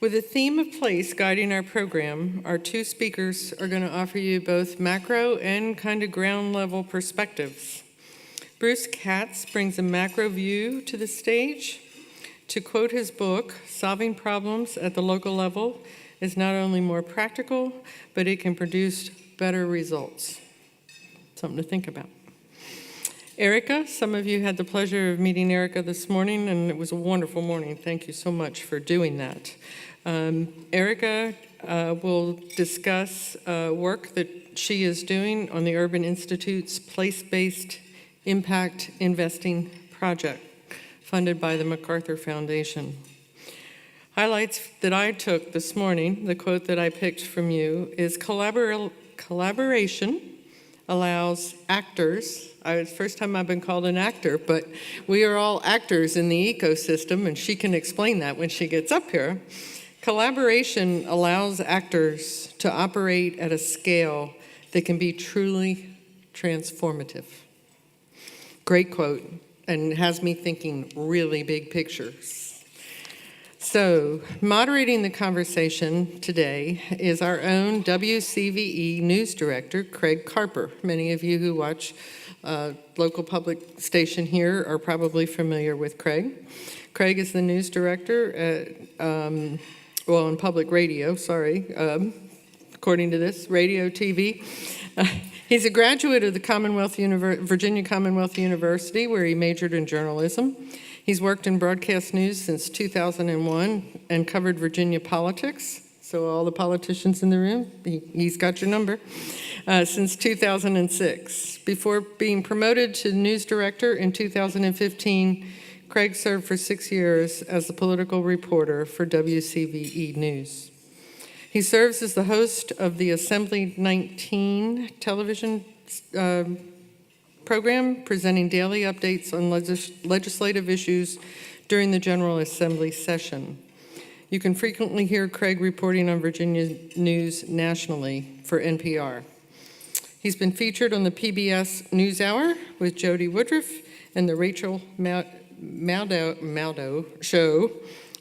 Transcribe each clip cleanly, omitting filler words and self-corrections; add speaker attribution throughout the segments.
Speaker 1: With the theme of place guiding our program, our two speakers are going to offer you both macro and kind of ground level perspectives. Bruce Katz brings a macro view to the stage. To quote his book, solving problems at the local level is not only more practical, but it can produce better results. Something to think about. Erica, some of you had the pleasure of meeting Erica this morning, and it was a wonderful morning. Thank you so much for doing that. Erica will discuss work that she is doing on the Urban Institute's place-based impact investing project, funded by the MacArthur Foundation. Highlights that I took this morning, the quote that I picked from you, is collaboration allows actors. It's the first time I've been called an actor, but we are all actors in the ecosystem, and she can explain that when she gets up here. Collaboration allows actors to operate at a scale that can be truly transformative. Great quote, and has me thinking really big pictures. So, moderating the conversation today is our own WCVE news director, Craig Carper. Many of you who watch local public station here are probably familiar with Craig. Craig is the news director at, in public radio, according to this, radio, TV. He's a graduate of the Virginia Commonwealth University, where he majored in journalism. He's worked in broadcast news since 2001 and covered Virginia politics. So all the politicians in the room, he's got your number, since 2006. Before being promoted to news director in 2015, Craig served for 6 years as the political reporter for WCVE News. He serves as the host of the Assembly 19 television program, presenting daily updates on legislative issues during the General Assembly session. You can frequently hear Craig reporting on Virginia news nationally for NPR. He's been featured on the PBS NewsHour with Jody Woodruff and the Rachel Maddow show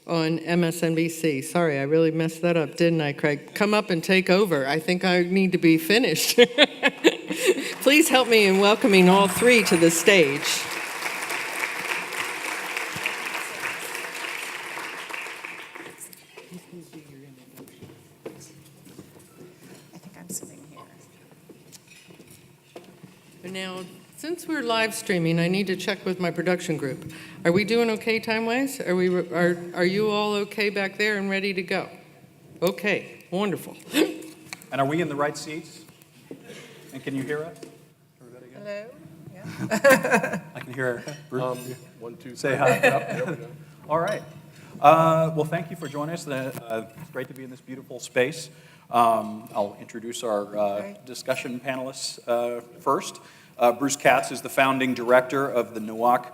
Speaker 1: on MSNBC. Sorry, I really messed that up, didn't I, Craig? Come up and take over. I think I need to be finished. Please help me in welcoming all three to the stage.
Speaker 2: I think I'm sitting here.
Speaker 1: Now, since we're live streaming, I need to check with my production group. Are we doing okay time-wise? Are you all okay back there and ready to go? Okay, wonderful.
Speaker 3: And are we in the right seats? And can you hear us? Everybody good?
Speaker 2: Hello? Yeah.
Speaker 3: I can hear Bruce.
Speaker 4: 1, 2,
Speaker 3: Say
Speaker 4: 3.
Speaker 3: hi.
Speaker 4: There we go.
Speaker 3: All right. Well, thank you for joining us. It's great to be in this beautiful space. I'll introduce our discussion panelists first. Bruce Katz is the founding director of the Nowak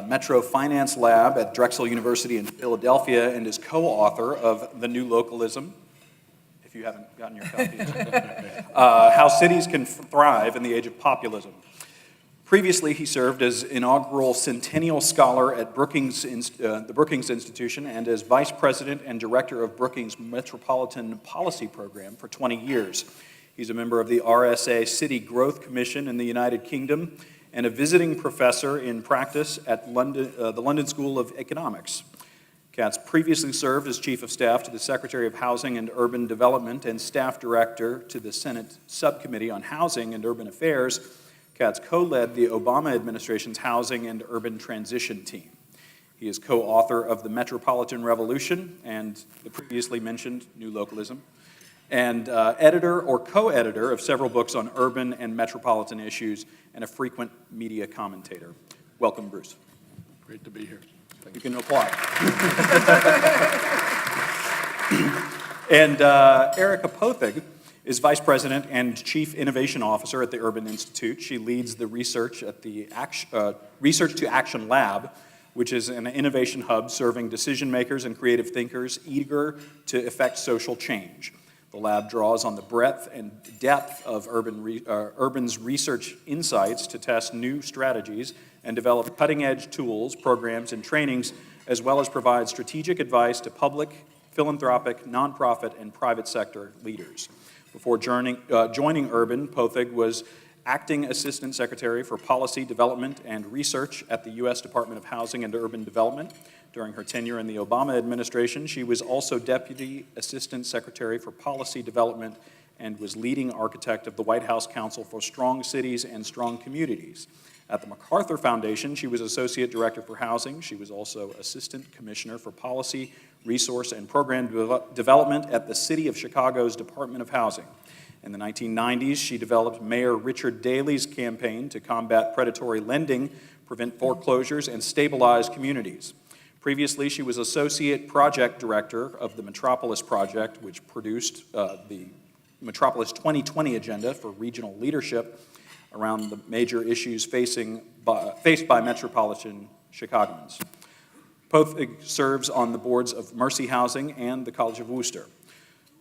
Speaker 3: Metro Finance Lab at Drexel University in Philadelphia and is co-author of The New Localism, if you haven't gotten your copies, How Cities Can Thrive in the Age of Populism. Previously, he served as inaugural Centennial Scholar at the Brookings Institution and as vice president and director of Brookings Metropolitan Policy Program for 20 years. He's a member of the RSA City Growth Commission in the United Kingdom and a visiting professor in practice at the London School of Economics. Katz previously served as chief of staff to the Secretary of Housing and Urban Development and staff director to the Senate Subcommittee on Housing and Urban Affairs. Katz co-led the Obama administration's Housing and Urban Transition team. He is co-author of The Metropolitan Revolution and the previously mentioned New Localism, and editor or co-editor of several books on urban and metropolitan issues, and a frequent media commentator. Welcome, Bruce.
Speaker 4: Great to be here.
Speaker 3: You can apply. And Erica Pothig is Vice President and Chief Innovation Officer at the Urban Institute. She leads the research at the Research to Action Lab, which is an innovation hub serving decision makers and creative thinkers eager to effect social change. The lab draws on the breadth and depth of Urban's research insights to test new strategies and develop cutting-edge tools, programs, and trainings, as well as provide strategic advice to public, philanthropic, nonprofit, and private sector leaders. Before joining Urban, Pothig was Acting Assistant Secretary for Policy Development and Research at the U.S. Department of Housing and Urban Development. During her tenure in the Obama administration, she was also Deputy Assistant Secretary for Policy Development and was leading architect of the White House Council for Strong Cities and Strong Communities. At the MacArthur Foundation, she was Associate Director for Housing. She was also Assistant Commissioner for Policy, Resource, and Program Development at the City of Chicago's Department of Housing. In the 1990s, she developed Mayor Richard Daley's campaign to combat predatory lending, prevent foreclosures, and stabilize communities. Previously, she was Associate Project Director of the Metropolis Project, which produced the Metropolis 2020 agenda for regional leadership around the major issues faced by metropolitan Chicagoans. Pothig serves on the boards of Mercy Housing and the College of Wooster.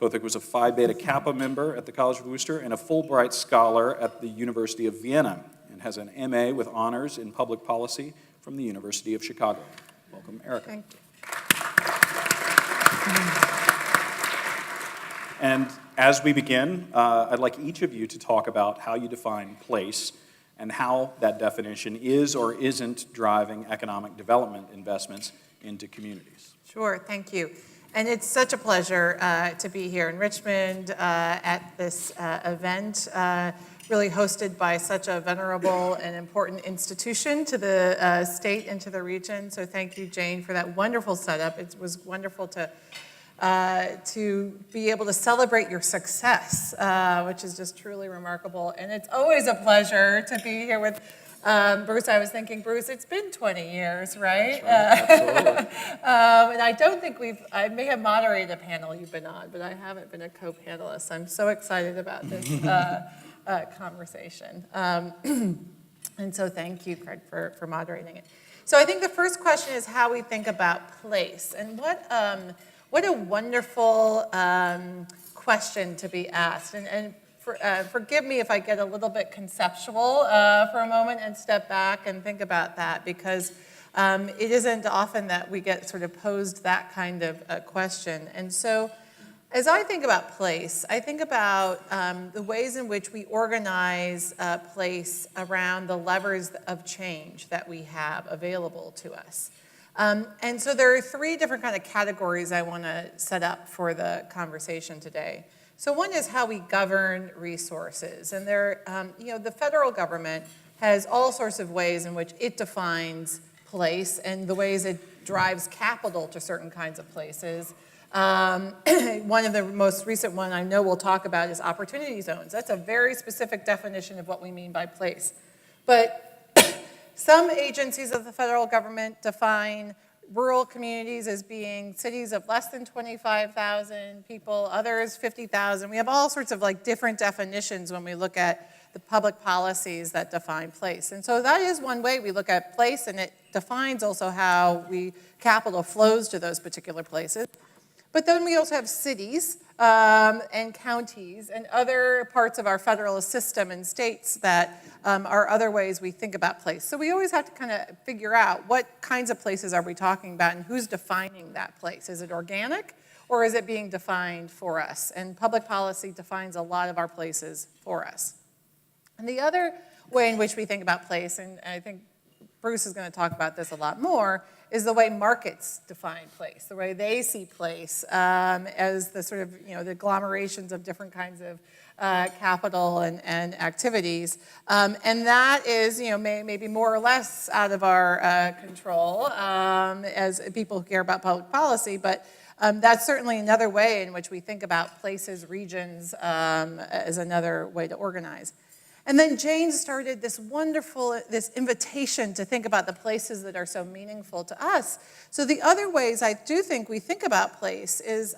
Speaker 3: Pothig was a Phi Beta Kappa member at the College of Wooster and a Fulbright Scholar at the University of Vienna, and has an MA with honors in public policy from the University of Chicago. Welcome, Erica.
Speaker 2: Thank you.
Speaker 3: And as we begin, I'd like each of you to talk about how you define place and how that definition is or isn't driving economic development investments into communities.
Speaker 2: Sure, thank you. And it's such a pleasure to be here in Richmond at this event, really hosted by such a venerable and important institution to the state and to the region. So thank you, Jane, for that wonderful setup. It was wonderful to be able to celebrate your success, which is just truly remarkable. And it's always a pleasure to be here with Bruce. I was thinking, Bruce, it's been 20 years, right?
Speaker 3: That's right. Absolutely.
Speaker 2: And I don't think I may have moderated a panel you've been on, but I haven't been a co-panelist. I'm so excited about this conversation. And so thank you, Craig, for moderating it. So I think the first question is how we think about place. And what a wonderful question to be asked. And forgive me if I get a little bit conceptual for a moment and step back and think about that, because it isn't often that we get sort of posed that kind of a question. And so as I think about place, I think about the ways in which we organize place around the levers of change that we have available to us. And so there are three different kind of categories I want to set up for the conversation today. So one is how we govern resources. And the federal government has all sorts of ways in which it defines place and the ways it drives capital to certain kinds of places. One of the most recent one I know we'll talk about is opportunity zones. That's a very specific definition of what we mean by place. But some agencies of the federal government define rural communities as being cities of less than 25,000 people, others 50,000. We have all sorts of different definitions when we look at the public policies that define place. And so that is one way we look at place, and it defines also how capital flows to those particular places. But then we also have cities and counties and other parts of our federal system and states that are other ways we think about place. So we always have to kind of figure out what kinds of places are we talking about and who's defining that place. Is it organic or is it being defined for us? And public policy defines a lot of our places for us. And the other way in which we think about place, and I think Bruce is going to talk about this a lot more, is the way markets define place, the way they see place as the sort of, the agglomerations of different kinds of capital and activities. And that is, maybe more or less out of our control as people who care about public policy, but that's certainly another way in which we think about places, regions, as another way to organize. And then Jane started this invitation to think about the places that are so meaningful to us. So the other ways I do think we think about place is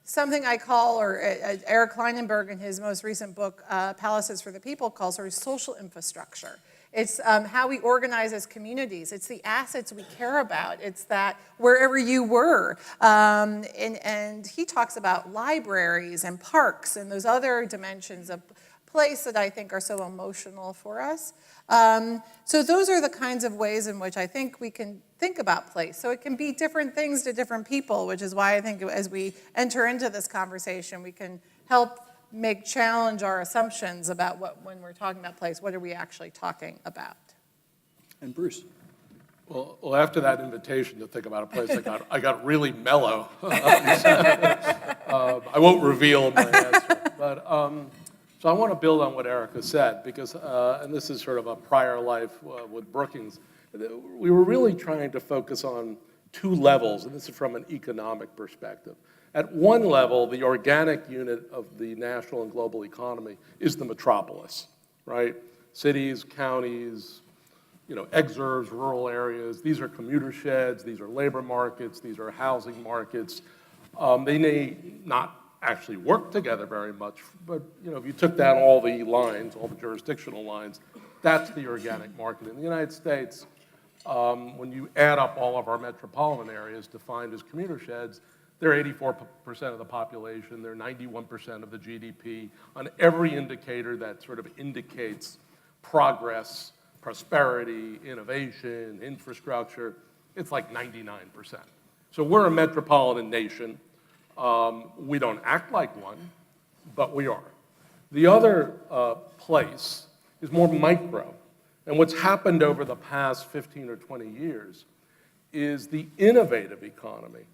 Speaker 2: something I call, or Eric Kleinenberg in his most recent book, Palaces for the People, calls sort of social infrastructure. It's how we organize as communities. It's the assets we care about. It's that wherever you were. And he talks about libraries and parks and those other dimensions of place that I think are so emotional for us. So those are the kinds of ways in which I think we can think about place. So it can be different things to different people, which is why I think as we enter into this conversation, we can help challenge our assumptions about when we're talking about place, what are we actually talking about?
Speaker 3: And Bruce?
Speaker 4: Well, after that invitation to think about a place, I got really mellow. I won't reveal my answer. But, so I want to build on what Erica said, because, and this is sort of a prior life with Brookings, we were really trying to focus on two levels, and this is from an economic perspective. At one level, the organic unit of the national and global economy is the metropolis, right? Cities, counties, exurbs, rural areas. These are commuter sheds, these are labor markets, these are housing markets. They may not actually work together very much, but if you took down all the lines, all the jurisdictional lines, that's the organic market. In the United States, when you add up all of our metropolitan areas defined as commuter sheds, they're 84% of the population, they're 91% of the GDP. On every indicator that sort of indicates progress, prosperity, innovation, infrastructure, it's like 99%. So we're a metropolitan nation. We don't act like one, but we are. The other place is more micro. And what's happened over the past 15 or 20 years is the innovative economy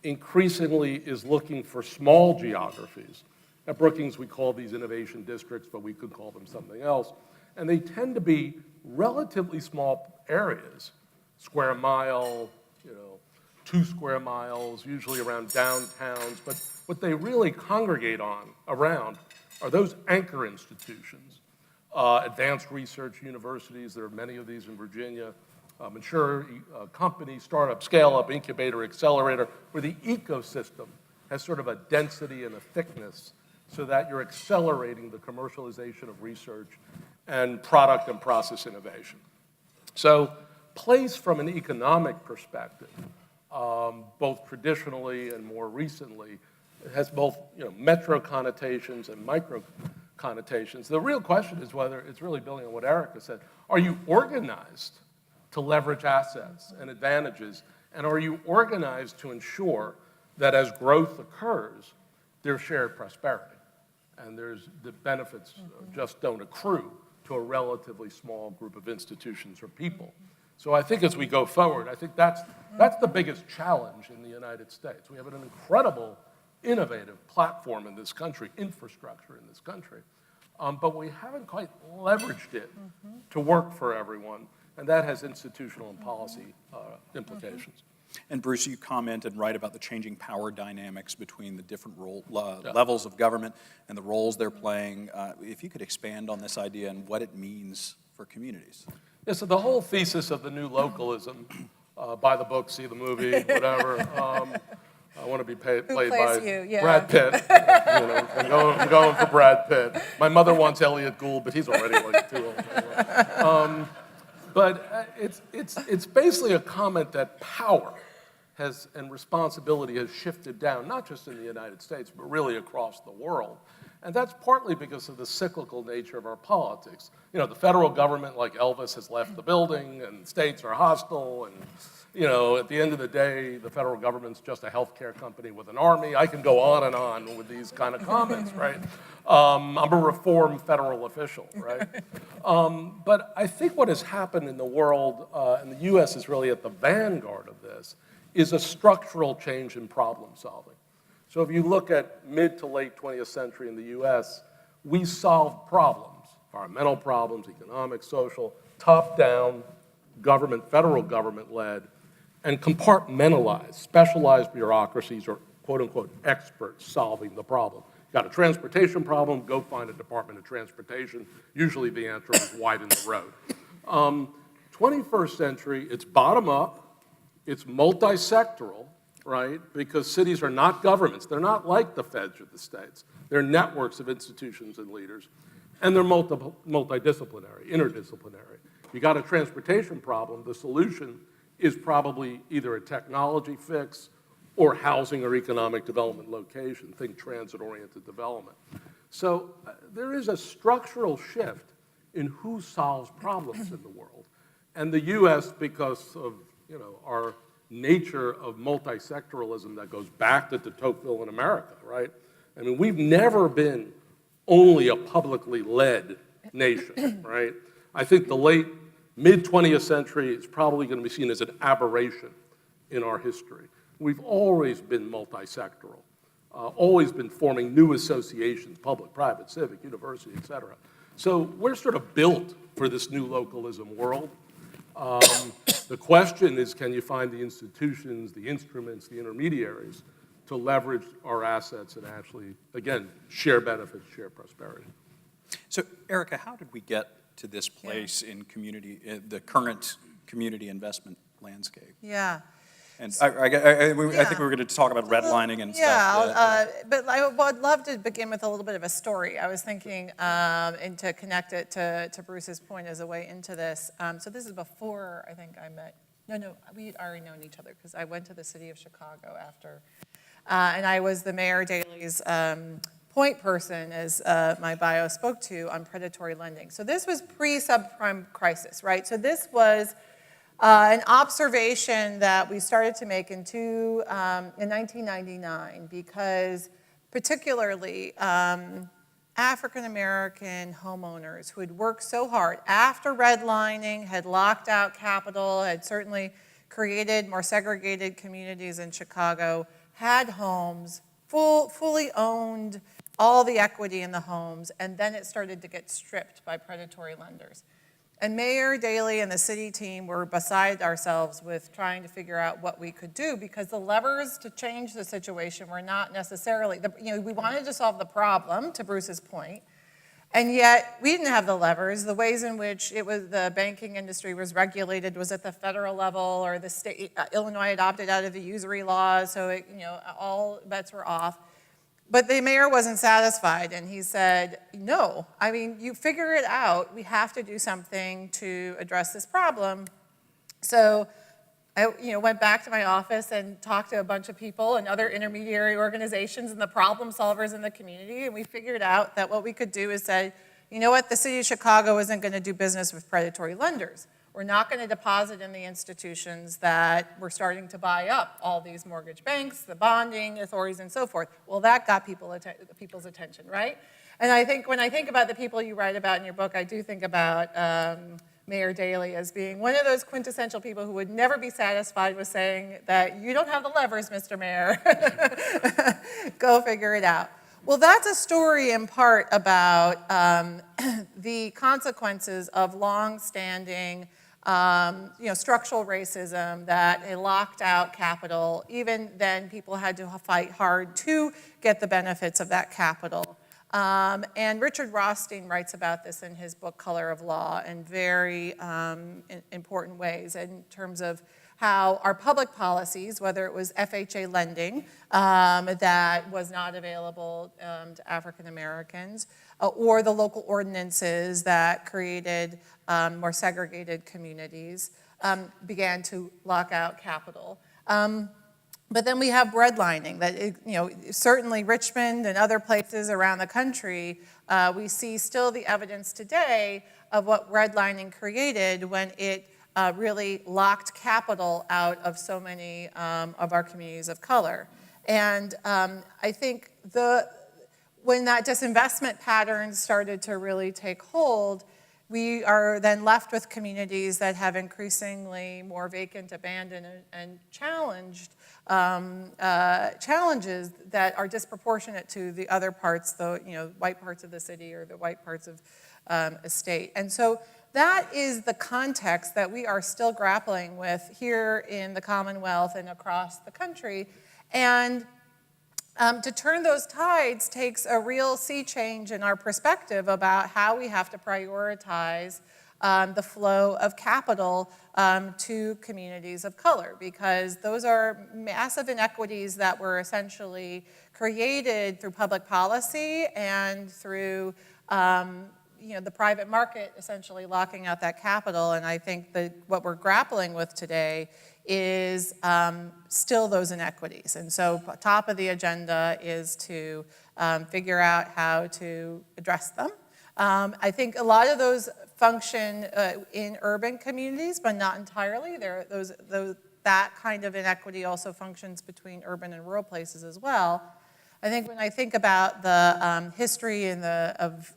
Speaker 4: increasingly is looking for small geographies. At Brookings, we call these innovation districts, but we could call them something else. And they tend to be relatively small areas, square mile, 2 square miles, usually around downtowns. But what they really congregate around are those anchor institutions, advanced research universities. There are many of these in Virginia. Mature company, startup, scale-up, incubator, accelerator, where the ecosystem has sort of a density and a thickness so that you're accelerating the commercialization of research and product and process innovation. So place from an economic perspective, both traditionally and more recently, it has both metro connotations and micro connotations. The real question is whether it's really building on what Erica said. Are you organized to leverage assets and advantages? And are you organized to ensure that as growth occurs, there's shared prosperity? And the benefits just don't accrue to a relatively small group of institutions or people. So I think as we go forward, I think that's the biggest challenge in the United States. We have an incredible, innovative platform in this country, infrastructure in this country, but we haven't quite leveraged it to work for everyone. And that has institutional and policy implications.
Speaker 3: And Bruce, you comment and write about the changing power dynamics between the different levels of government and the roles they're playing. If you could expand on this idea and what it means for communities.
Speaker 4: Yeah, so the whole thesis of the new localism, buy the book, see the movie, whatever. I want to be played by Brad Pitt. I'm going for Brad Pitt. My mother wants Elliot Gould, but he's already like too old. But it's basically a comment that power and responsibility has shifted down, not just in the United States, but really across the world. And that's partly because of the cyclical nature of our politics. The federal government, like Elvis, has left the building, and states are hostile, and at the end of the day, the federal government's just a healthcare company with an army. I can go on and on with these kind of comments, right? I'm a reformed federal official, right? But I think what has happened in the world, and the U.S. is really at the vanguard of this, is a structural change in problem solving. So if you look at mid to late 20th century in the U.S., we solved problems, environmental problems, economic, social, top-down, government, federal government-led, and compartmentalized, specialized bureaucracies or quote-unquote experts solving the problem. Got a transportation problem, go find a Department of Transportation. Usually the answer is widen the road. 21st century, it's bottom-up, it's multi-sectoral, right? Because cities are not governments. They're not like the feds or the states. They're networks of institutions and leaders, and they're multidisciplinary, interdisciplinary. You got a transportation problem, the solution is probably either a technology fix or housing or economic development location. Think transit-oriented development. So there is a structural shift in who solves problems in the world. And the U.S., because of our nature of multi-sectoralism that goes back to de Tocqueville in America, right? I mean, we've never been only a publicly led nation, right? I think the late mid-20th century is probably going to be seen as an aberration in our history. We've always been multi-sectoral, always been forming new associations, public, private, civic, university, et cetera. So we're sort of built for this new localism world. The question is, can you find the institutions, the instruments, the intermediaries to leverage our assets and actually, again, share benefits, share prosperity?
Speaker 3: So, Erica, how did we get to this place in the current community investment landscape?
Speaker 2: Yeah.
Speaker 3: And I think we were going to talk about redlining and stuff.
Speaker 2: But I would love to begin with a little bit of a story. I was thinking, and to connect it to Bruce's point as a way into this. So this is before I think I met. No, we'd already known each other because I went to the city of Chicago after, and I was the Mayor Daley's point person, as my bio spoke to, on predatory lending. So this was pre-subprime crisis, right? So this was an observation that we started to make in 1999 because particularly African-American homeowners who had worked so hard after redlining, had locked out capital, had certainly created more segregated communities in Chicago, had homes, fully owned all the equity in the homes, and then it started to get stripped by predatory lenders. And Mayor Daley and the city team were beside ourselves with trying to figure out what we could do because the levers to change the situation were not necessarily, we wanted to solve the problem, to Bruce's point, and yet we didn't have the levers. The ways in which the banking industry was regulated was at the federal level, or the state, Illinois had opted out of the usury laws, so all bets were off. But the mayor wasn't satisfied, and he said, no, I mean, you figure it out. We have to do something to address this problem. So I went back to my office and talked to a bunch of people and other intermediary organizations and the problem solvers in the community, and we figured out that what we could do is say, you know what, the city of Chicago isn't going to do business with predatory lenders. We're not going to deposit in the institutions that we're starting to buy up, all these mortgage banks, the bonding authorities, and so forth. Well, that got people's attention, right? And I think when I think about the people you write about in your book, I do think about Mayor Daley as being one of those quintessential people who would never be satisfied with saying that you don't have the levers, Mr. Mayor. Go figure it out. Well, that's a story in part about the consequences of long-standing structural racism that locked out capital. Even then, people had to fight hard to get the benefits of that capital. And Richard Rothstein writes about this in his book, Color of Law, in very important ways in terms of how our public policies, whether it was FHA lending that was not available to African Americans, or the local ordinances that created more segregated communities, began to lock out capital. But then we have redlining that, certainly Richmond and other places around the country, we see still the evidence today of what redlining created when it really locked capital out of so many of our communities of color. And I think when that disinvestment pattern started to really take hold, we are then left with communities that have increasingly more vacant, abandoned, and challenges that are disproportionate to the other parts, the white parts of the city or the white parts of a state. And so that is the context that we are still grappling with here in the Commonwealth and across the country. And to turn those tides takes a real sea change in our perspective about how we have to prioritize the flow of capital to communities of color, because those are massive inequities that were essentially created through public policy and through the private market essentially locking out that capital. And I think that what we're grappling with today is still those inequities. And so top of the agenda is to figure out how to address them. I think a lot of those function in urban communities, but not entirely. That kind of inequity also functions between urban and rural places as well. I think when I think about the history of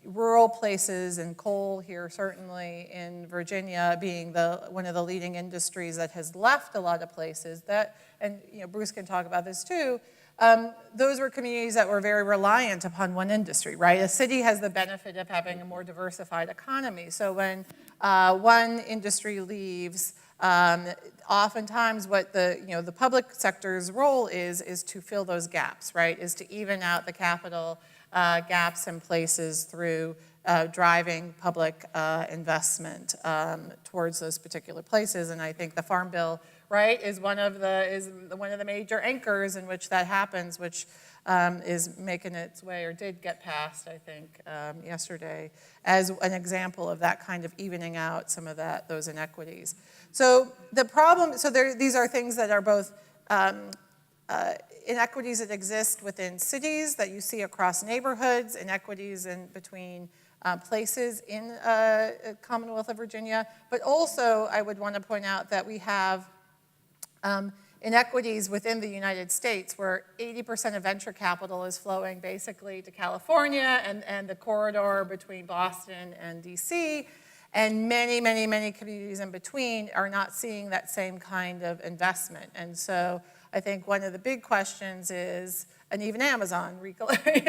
Speaker 2: rural places, and coal here certainly in Virginia being one of the leading industries that has left a lot of places, and Bruce can talk about this too, those were communities that were very reliant upon one industry, right? A city has the benefit of having a more diversified economy. So when one industry leaves, oftentimes what the public sector's role is to fill those gaps, right? Is to even out the capital gaps in places through driving public investment towards those particular places. And I think the Farm Bill, right, is one of the major anchors in which that happens, which is making its way, or did get passed, I think, yesterday, as an example of that kind of evening out some of those inequities. So the problem, these are things that are both inequities that exist within cities that you see across neighborhoods, inequities in between places in Commonwealth of Virginia, but also I would want to point out that we have inequities within the United States where 80% of venture capital is flowing basically to California and the corridor between Boston and DC, and many, many, many communities in between are not seeing that same kind of investment. And so I think one of the big questions is, and even Amazon reified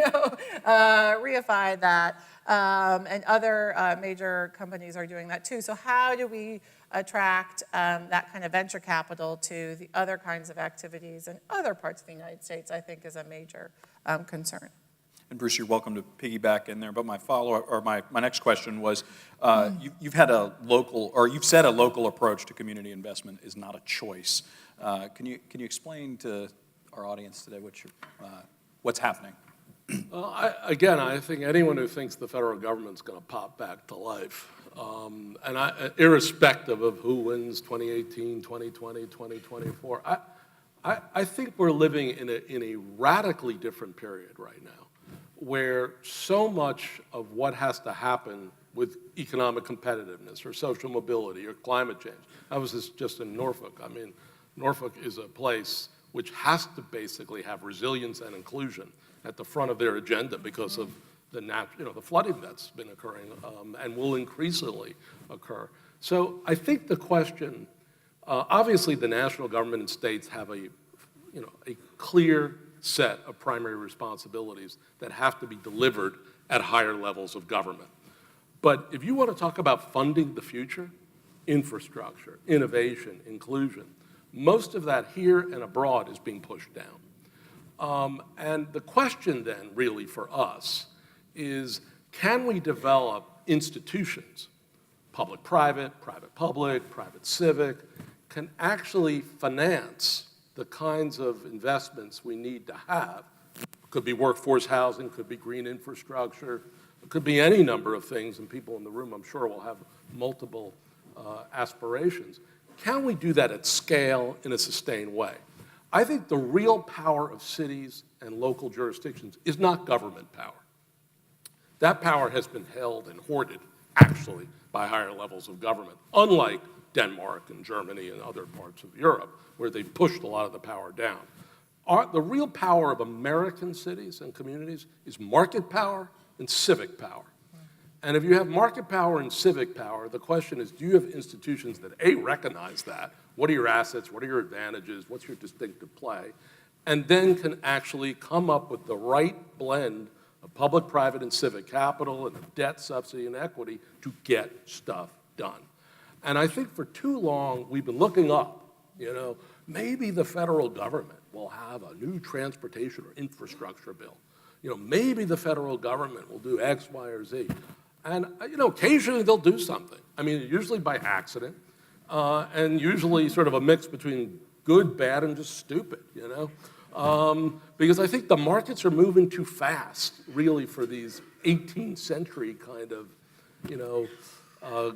Speaker 2: that, and other major companies are doing that too. So how do we attract that kind of venture capital to the other kinds of activities in other parts of the United States, I think is a major concern.
Speaker 3: And Bruce, you're welcome to piggyback in there, but my follow-up, or my next question was, you've said a local approach to community investment is not a choice. Can you explain to our audience today what's happening?
Speaker 4: I think anyone who thinks the federal government's going to pop back to life, irrespective of who wins 2018, 2020, 2024, I think we're living in a radically different period right now, where so much of what has to happen with economic competitiveness or social mobility or climate change. I was just in Norfolk. I mean, Norfolk is a place which has to basically have resilience and inclusion at the front of their agenda because of the flooding that's been occurring and will increasingly occur. So I think the question, obviously the national government and states have a clear set of primary responsibilities that have to be delivered at higher levels of government. But if you want to talk about funding the future, infrastructure, innovation, inclusion, most of that here and abroad is being pushed down. And the question then really for us is, can we develop institutions, public-private, private-public, private-civic, can actually finance the kinds of investments we need to have? Could be workforce housing, could be green infrastructure, it could be any number of things, and people in the room, I'm sure, will have multiple aspirations. Can we do that at scale in a sustained way? I think the real power of cities and local jurisdictions is not government power. That power has been held and hoarded, actually, by higher levels of government, unlike Denmark and Germany and other parts of Europe, where they pushed a lot of the power down. The real power of American cities and communities is market power and civic power. And if you have market power and civic power, the question is, do you have institutions that, A, recognize that? What are your assets? What are your advantages? What's your distinctive play? And then can actually come up with the right blend of public, private, and civic capital and of debt, subsidy, and equity to get stuff done. And I think for too long, we've been looking up, maybe the federal government will have a new transportation or infrastructure bill. Maybe the federal government will do X, Y, or Z. And, occasionally they'll do something. I mean, usually by accident, and usually sort of a mix between good, bad, and just stupid, because I think the markets are moving too fast, really, for these 18th century kind of,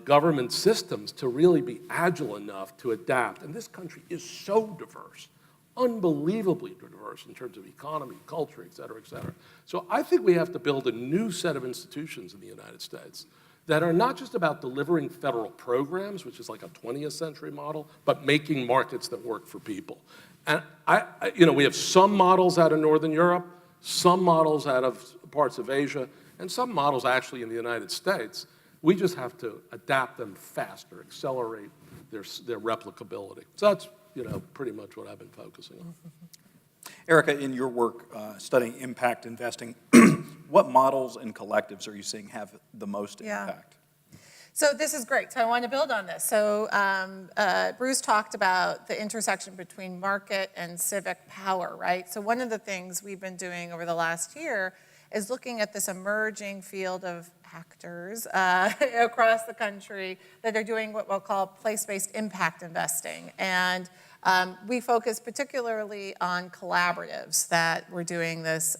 Speaker 4: government systems to really be agile enough to adapt. And this country is so diverse, unbelievably diverse in terms of economy, culture, et cetera, et cetera. So I think we have to build a new set of institutions in the United States that are not just about delivering federal programs, which is like a 20th century model, but making markets that work for people. And we have some models out of Northern Europe, some models out of parts of Asia, and some models actually in the United States. We just have to adapt them faster, accelerate their replicability. So that's, pretty much what I've been focusing on.
Speaker 3: Erica, in your work studying impact investing, what models and collectives are you seeing have the most impact?
Speaker 2: So this is great. So I want to build on this. So Bruce talked about the intersection between market and civic power, right? So one of the things we've been doing over the last year is looking at this emerging field of actors across the country that are doing what we'll call place-based impact investing. And we focus particularly on collaboratives that were doing this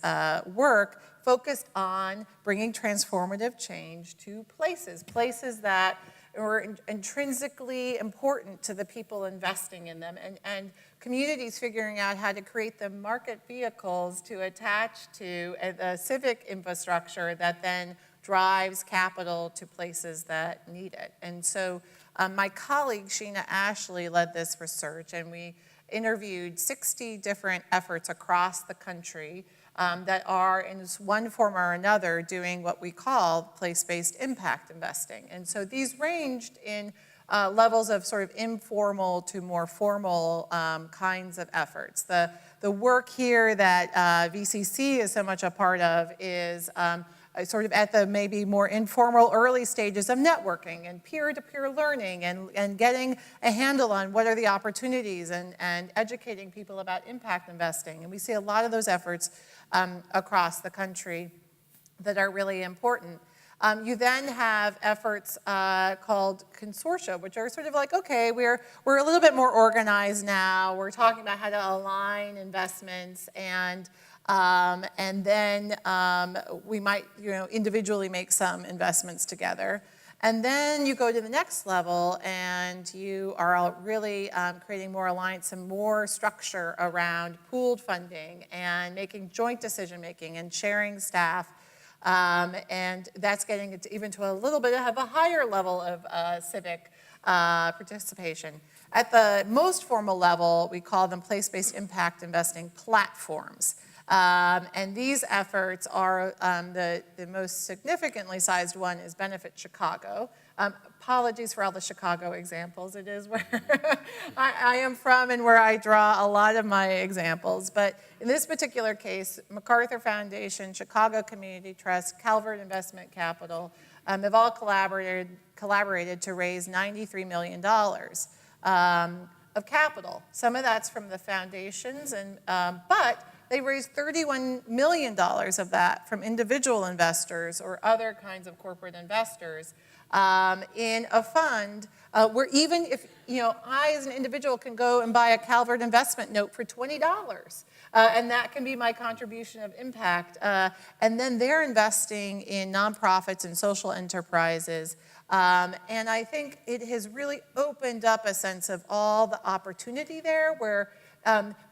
Speaker 2: work focused on bringing transformative change to places that were intrinsically important to the people investing in them, and communities figuring out how to create the market vehicles to attach to the civic infrastructure that then drives capital to places that need it. And so my colleague, Sheena Ashley, led this research, and we interviewed 60 different efforts across the country that are in one form or another doing what we call place-based impact investing. And so these ranged in levels of sort of informal to more formal kinds of efforts. The work here that VCC is so much a part of is sort of at the maybe more informal early stages of networking and peer-to-peer learning and getting a handle on what are the opportunities and educating people about impact investing. And we see a lot of those efforts across the country that are really important. You then have efforts called consortia, which are sort of like, okay, we're a little bit more organized now. We're talking about how to align investments, and then we might, individually make some investments together. And then you go to the next level, and you are really creating more alliance and more structure around pooled funding and making joint decision-making and sharing staff. And that's getting it even to a little bit of a higher level of civic participation. At the most formal level, we call them place-based impact investing platforms. And these efforts are, the most significantly sized one is Benefit Chicago. Apologies for all the Chicago examples. It is where I am from and where I draw a lot of my examples. But in this particular case, MacArthur Foundation, Chicago Community Trust, Calvert Investment Capital have all collaborated to raise $93 million of capital. Some of that's from the foundations, but they raised $31 million of that from individual investors or other kinds of corporate investors in a fund where even if, I as an individual can go and buy a Calvert investment note for $20, and that can be my contribution of impact. And then they're investing in nonprofits and social enterprises. And I think it has really opened up a sense of all the opportunity there where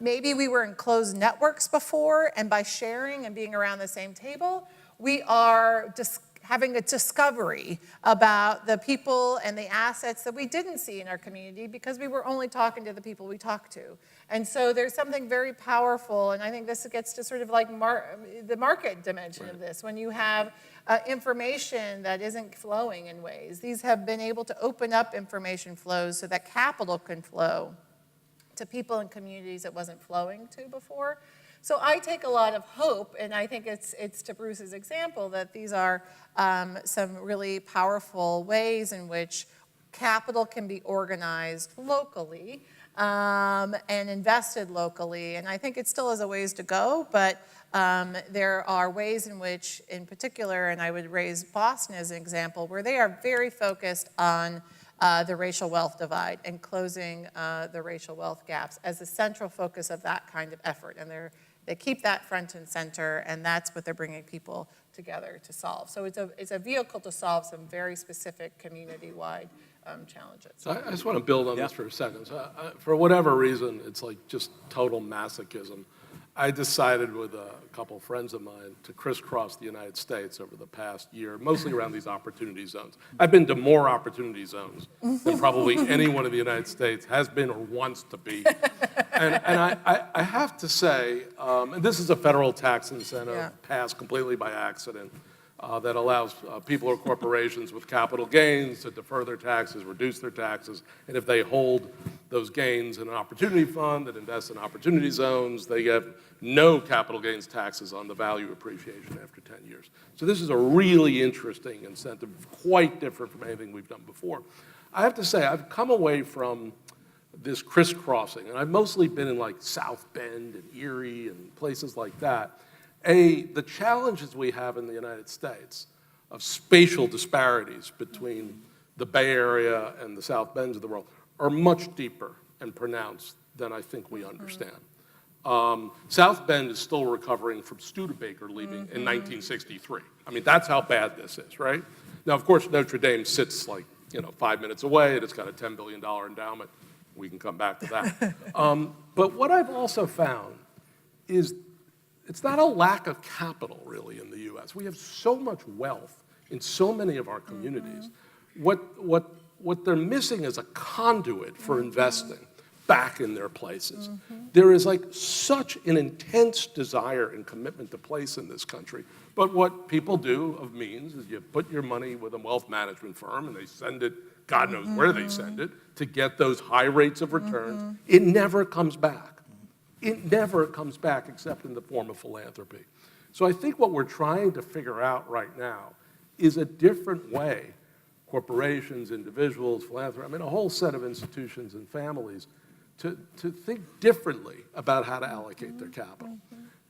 Speaker 2: maybe we were in closed networks before, and by sharing and being around the same table, we are having a discovery about the people and the assets that we didn't see in our community because we were only talking to the people we talked to. And so there's something very powerful, and I think this gets to sort of like the market dimension of this. When you have information that isn't flowing in ways, these have been able to open up information flows so that capital can flow to people and communities it wasn't flowing to before. So I take a lot of hope, and I think it's to Bruce's example that these are some really powerful ways in which capital can be organized locally and invested locally. And I think it still has a ways to go, but there are ways in which, in particular, and I would raise Boston as an example, where they are very focused on the racial wealth divide and closing the racial wealth gaps as the central focus of that kind of effort. And they keep that front and center, and that's what they're bringing people together to solve. So it's a vehicle to solve some very specific community-wide challenges.
Speaker 4: So I just want to build on this for a second. So for whatever reason, it's like just total masochism. I decided with a couple friends of mine to crisscross the United States over the past year, mostly around these opportunity zones. I've been to more opportunity zones than probably anyone in the United States has been or wants to be. And I have to say, and this is a federal tax incentive passed completely by accident that allows people or corporations with capital gains to defer their taxes, reduce their taxes, and if they hold those gains in an opportunity fund that invests in opportunity zones, they get no capital gains taxes on the value appreciation after 10 years. So this is a really interesting incentive, quite different from anything we've done before. I have to say, I've come away from this crisscrossing, and I've mostly been in like South Bend and Erie and places like that. The challenges we have in the United States of spatial disparities between the Bay Area and the South Bends of the world are much deeper and pronounced than I think we understand. South Bend is still recovering from Studebaker leaving in 1963. I mean, that's how bad this is, right? Now, of course, Notre Dame sits like, 5 minutes away, and it's got a $10 billion endowment. We can come back to that. But what I've also found is it's not a lack of capital, really, in the U.S. We have so much wealth in so many of our communities. What they're missing is a conduit for investing back in their places. There is like such an intense desire and commitment to place in this country. But what people do of means is you put your money with a wealth management firm and they send it, God knows where they send it, to get those high rates of returns. It never comes back. It never comes back except in the form of philanthropy. So I think what we're trying to figure out right now is a different way, corporations, individuals, philanthropy, I mean a whole set of institutions and families to think differently about how to allocate their capital.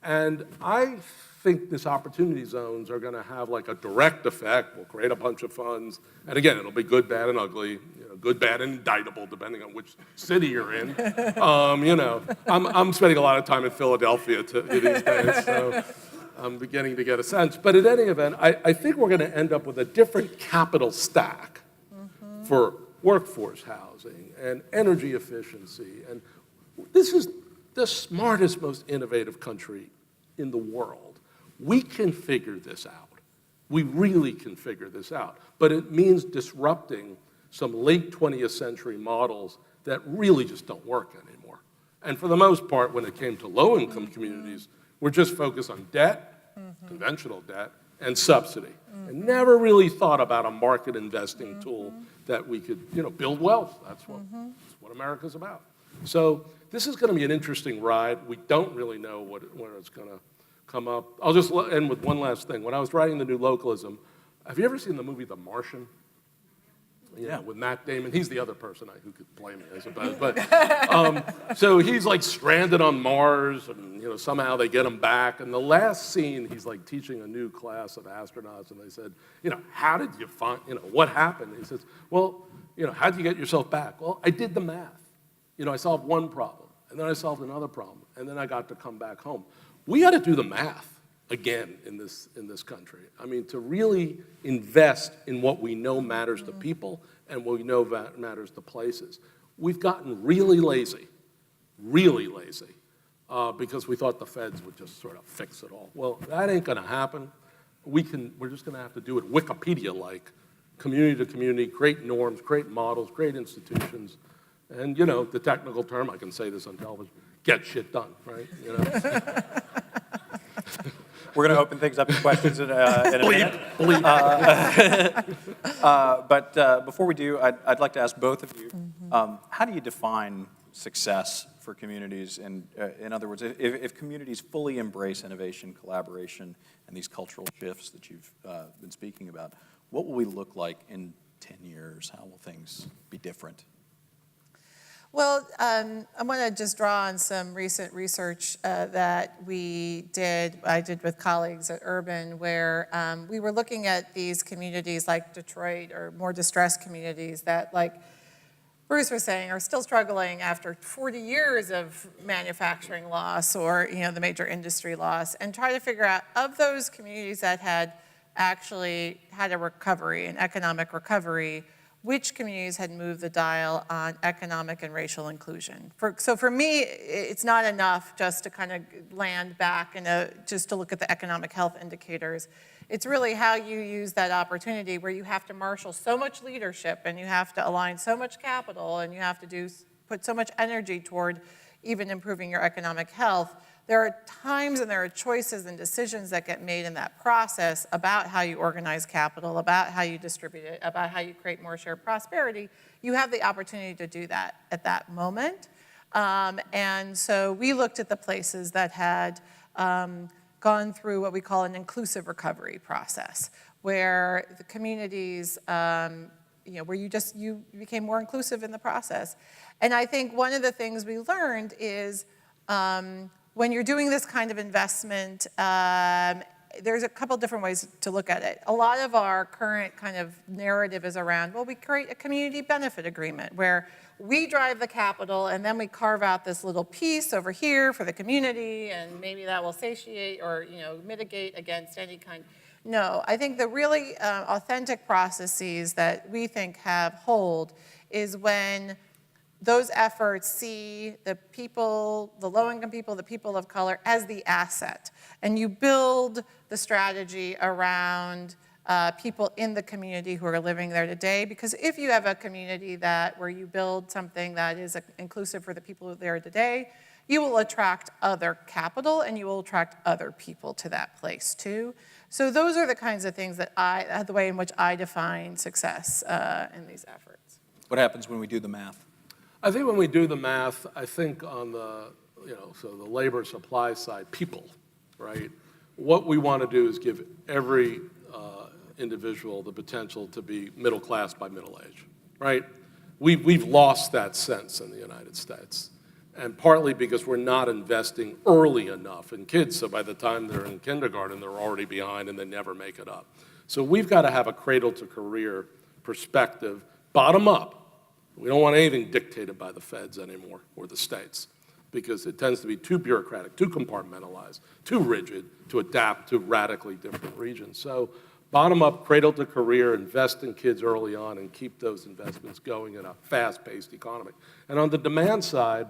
Speaker 4: And I think these opportunity zones are going to have like a direct effect. We'll create a bunch of funds. And again, it'll be good, bad, and ugly. Good, bad, and indictable, depending on which city you're in. I'm spending a lot of time in Philadelphia these days, so I'm beginning to get a sense. But in any event, I think we're going to end up with a different capital stack for workforce housing and energy efficiency. And this is the smartest, most innovative country in the world. We can figure this out. We really can figure this out. But it means disrupting some late 20th century models that really just don't work anymore. And for the most part, when it came to low-income communities, we're just focused on debt, conventional debt, and subsidy. And never really thought about a market investing tool that we could, build wealth. That's what America's about. So this is going to be an interesting ride. We don't really know where it's going to come up. I'll just end with one last thing. When I was writing The New Localism, have you ever seen the movie The Martian? Yeah, with Matt Damon. He's the other person who could play me, I suppose. But so he's like stranded on Mars, and somehow they get him back. And the last scene, he's like teaching a new class of astronauts, and they said, how did you find, what happened? And he says, well, how did you get yourself back? Well, I did the math. I solved one problem, and then I solved another problem, and then I got to come back home. We got to do the math again in this country. I mean, to really invest in what we know matters to people and what we know matters to places. We've gotten really lazy, because we thought the feds would just sort of fix it all. Well, that ain't going to happen. We're just going to have to do it Wikipedia-like, community to community, create norms, create models, create institutions, and the technical term, I can say this on television, get shit done, right?
Speaker 3: We're going to open things up to questions in a minute. But before we do, I'd like to ask both of you, how do you define success for communities? And in other words, if communities fully embrace innovation, collaboration, and these cultural shifts that you've been speaking about, what will we look like in 10 years? How will things be different?
Speaker 2: Well, I want to just draw on some recent research that I did with colleagues at Urban, where we were looking at these communities like Detroit or more distressed communities that, like Bruce was saying, are still struggling after 40 years of manufacturing loss or the major industry loss, and try to figure out, of those communities that had actually had a recovery, an economic recovery, which communities had moved the dial on economic and racial inclusion. So for me, it's not enough just to kind of land back and just to look at the economic health indicators. It's really how you use that opportunity where you have to marshal so much leadership and you have to align so much capital and you have to put so much energy toward even improving your economic health. There are times and there are choices and decisions that get made in that process about how you organize capital, about how you distribute it, about how you create more shared prosperity. You have the opportunity to do that at that moment. And so we looked at the places that had gone through what we call an inclusive recovery process, where the communities, where you became more inclusive in the process. And I think one of the things we learned is when you're doing this kind of investment, there's a couple different ways to look at it. A lot of our current kind of narrative is around, well, we create a community benefit agreement where we drive the capital and then we carve out this little piece over here for the community and maybe that will satiate or mitigate against any kind. No, I think the really authentic processes that we think have hold is when those efforts see the people, the low-income people, the people of color as the asset. And you build the strategy around people in the community who are living there today. Because if you have a community where you build something that is inclusive for the people there today, you will attract other capital and you will attract other people to that place too. So those are the kinds of things the way in which I define success in these efforts.
Speaker 3: What happens when we do the math?
Speaker 4: I think when we do the math, I think on the, so the labor supply side, people, right? What we want to do is give every individual the potential to be middle class by middle age, right? We've lost that sense in the United States. And partly because we're not investing early enough in kids, so by the time they're in kindergarten, they're already behind and they never make it up. So we've got to have a cradle to career perspective, bottom up. We don't want anything dictated by the feds anymore or the states because it tends to be too bureaucratic, too compartmentalized, too rigid to adapt to radically different regions. So bottom up, cradle to career, invest in kids early on and keep those investments going in a fast-paced economy. And on the demand side,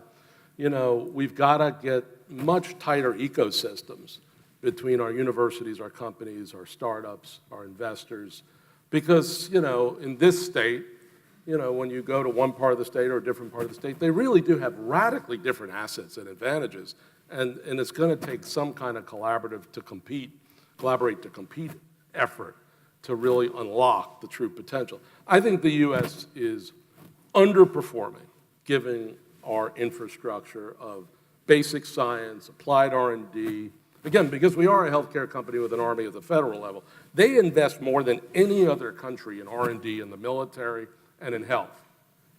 Speaker 4: we've got to get much tighter ecosystems between our universities, our companies, our startups, our investors, because, in this state, when you go to one part of the state or a different part of the state, they really do have radically different assets and advantages. And it's going to take some kind of collaborate to compete effort to really unlock the true potential. I think the U.S. is underperforming, given our infrastructure of basic science, applied R&D. Again, because we are a healthcare company with an army at the federal level, they invest more than any other country in R&D in the military and in health.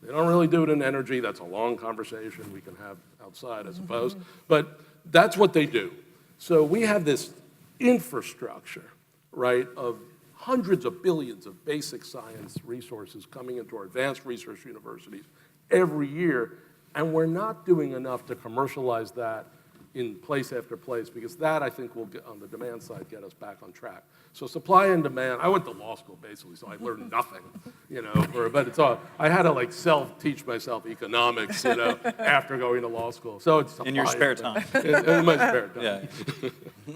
Speaker 4: They don't really do it in energy. That's a long conversation we can have outside, I suppose. But that's what they do. So we have this infrastructure, right, of hundreds of billions of basic science resources coming into our advanced research universities every year. And we're not doing enough to commercialize that in place after place, because that, I think, will, on the demand side, get us back on track. So supply and demand, I went to law school, basically, so I learned nothing, but it's all, I had to, self-teach myself economics, after going to law school. So it's
Speaker 3: in your spare time.
Speaker 4: In my spare time.
Speaker 3: Yeah.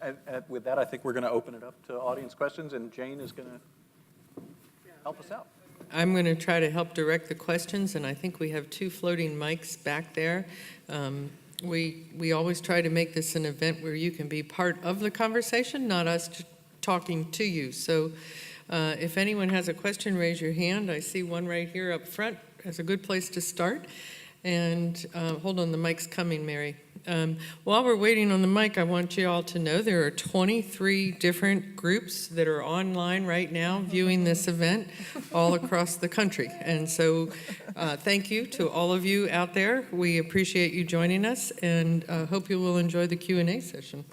Speaker 3: And with that, I think we're going to open it up to audience questions, and Jane is going to help us out.
Speaker 1: I'm going to try to help direct the questions, and I think we have 2 floating mics back there. We always try to make this an event where you can be part of the conversation, not us talking to you. So if anyone has a question, raise your hand. I see one right here up front. That's a good place to start. And hold on, the mic's coming, Mary. While we're waiting on the mic, I want you all to know there are 23 different groups that are online right now viewing this event all across the country. And so thank you to all of you out there. We appreciate you joining us and hope you will enjoy the Q&A session.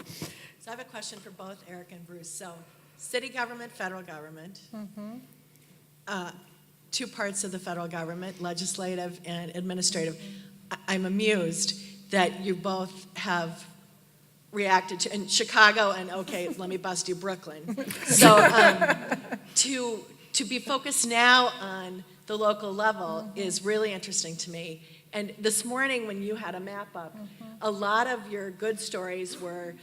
Speaker 5: So I have a question for both Eric and Bruce. So city government, federal government. Mm-hmm. 2 parts of the federal government, legislative and administrative. I'm amused that you both have reacted to, in Chicago, and okay, let me bust you, Brooklyn. So to be focused now on the local level is really interesting to me. And this morning, when you had a map up, a lot of your good stories were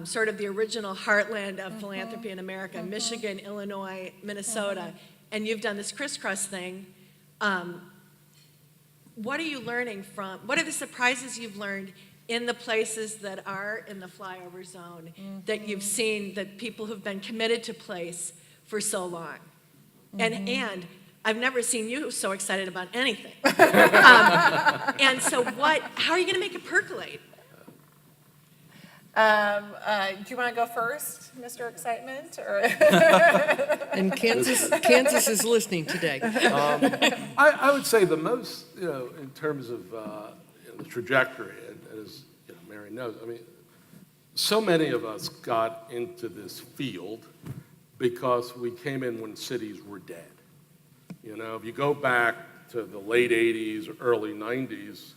Speaker 5: sort of the original heartland of philanthropy in America, Michigan, Illinois, Minnesota, and you've done this crisscross thing. What are you learning from, what are the surprises you've learned in the places that are in the flyover zone that you've seen, that people who've been committed to place for so long? And I've never seen you so excited about anything. And so how are you going to make it percolate?
Speaker 2: Do you want to go first, Mr. Excitement? Or
Speaker 1: And Kansas is listening today.
Speaker 4: I would say the most, in terms of the trajectory, and as Mary knows, I mean, so many of us got into this field because we came in when cities were dead. If you go back to the late 80s, early 90s,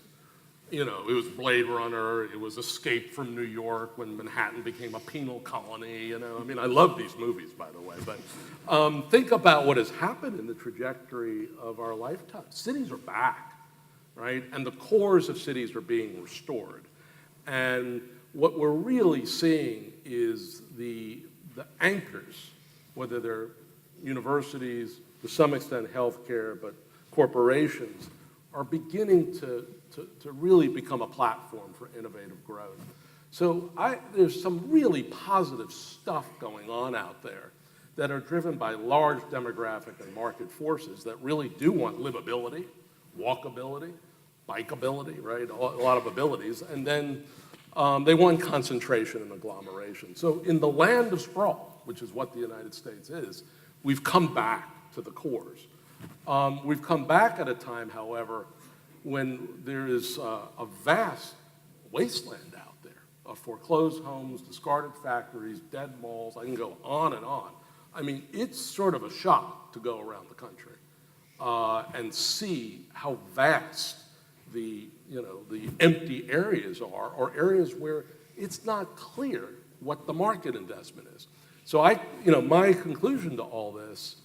Speaker 4: it was Blade Runner, it was Escape from New York when Manhattan became a penal colony, I mean, I love these movies, by the way, but think about what has happened in the trajectory of our lifetime. Cities are back, right? And the cores of cities are being restored. And what we're really seeing is the anchors, whether they're universities, to some extent healthcare, but corporations, are beginning to really become a platform for innovative growth. So there's some really positive stuff going on out there that are driven by large demographic and market forces that really do want livability, walkability, bikeability, right? A lot of abilities. And then they want concentration and agglomeration. So in the land of sprawl, which is what the United States is, we've come back to the cores. We've come back at a time, however, when there is a vast wasteland out there of foreclosed homes, discarded factories, dead malls. I can go on and on. I mean, it's sort of a shock to go around the country and see how vast the empty areas are, or areas where it's not clear what the market investment is. So my conclusion to all this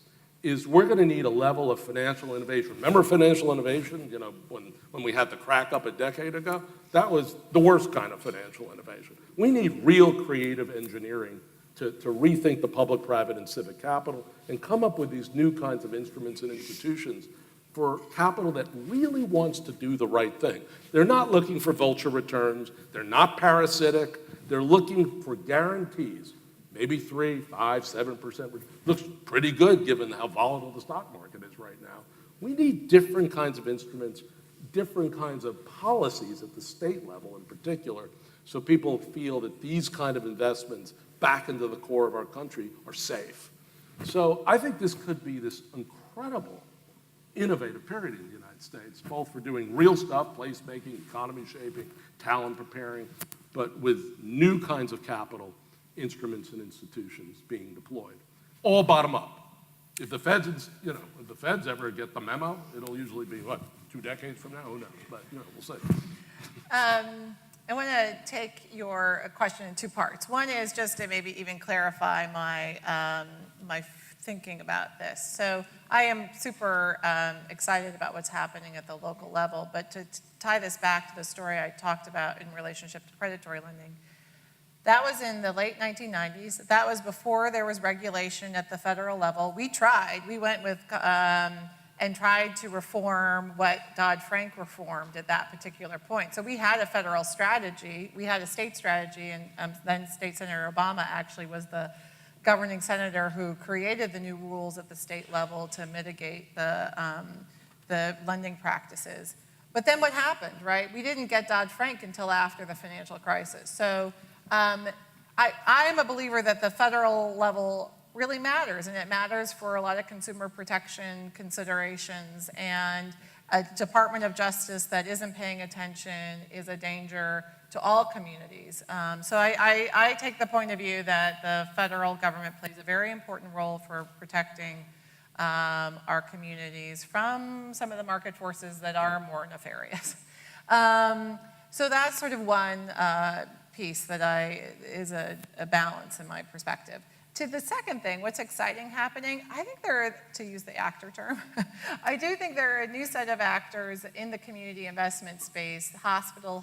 Speaker 4: is we're going to need a level of financial innovation. Remember financial innovation, when we had the crack up a decade ago? That was the worst kind of financial innovation. We need real creative engineering to rethink the public, private, and civic capital and come up with these new kinds of instruments and institutions for capital that really wants to do the right thing. They're not looking for vulture returns. They're not parasitic. They're looking for guarantees. Maybe 3, 5, 7%. Looks pretty good given how volatile the stock market is right now. We need different kinds of instruments, different kinds of policies at the state level in particular, so people feel that these kind of investments back into the core of our country are safe. So I think this could be this incredible, innovative period in the United States, both for doing real stuff, place-making, economy shaping, talent preparing, but with new kinds of capital, instruments and institutions being deployed, all bottom up. If the feds ever get the memo, it'll usually be 2 decades from now. Who knows? But we'll see.
Speaker 2: I want to take your question in 2 parts. One is just to maybe even clarify my thinking about this. So I am super excited about what's happening at the local level, but to tie this back to the story I talked about in relationship to predatory lending, that was in the late 1990s. That was before there was regulation at the federal level. We went with and tried to reform what Dodd-Frank reformed at that particular point. So we had a federal strategy, we had a state strategy, and then State Senator Obama actually was the governing senator who created the new rules at the state level to mitigate the lending practices. But then what happened, right? We didn't get Dodd-Frank until after the financial crisis. So I am a believer that the federal level really matters, and it matters for a lot of consumer protection considerations, and a Department of Justice that isn't paying attention is a danger to all communities. So I take the point of view that the federal government plays a very important role for protecting our communities from some of the market forces that are more nefarious. So that's sort of one piece that is a balance in my perspective. To the second thing, what's exciting happening, I think there are, to use the actor term, I do think there are a new set of actors in the community investment space, hospital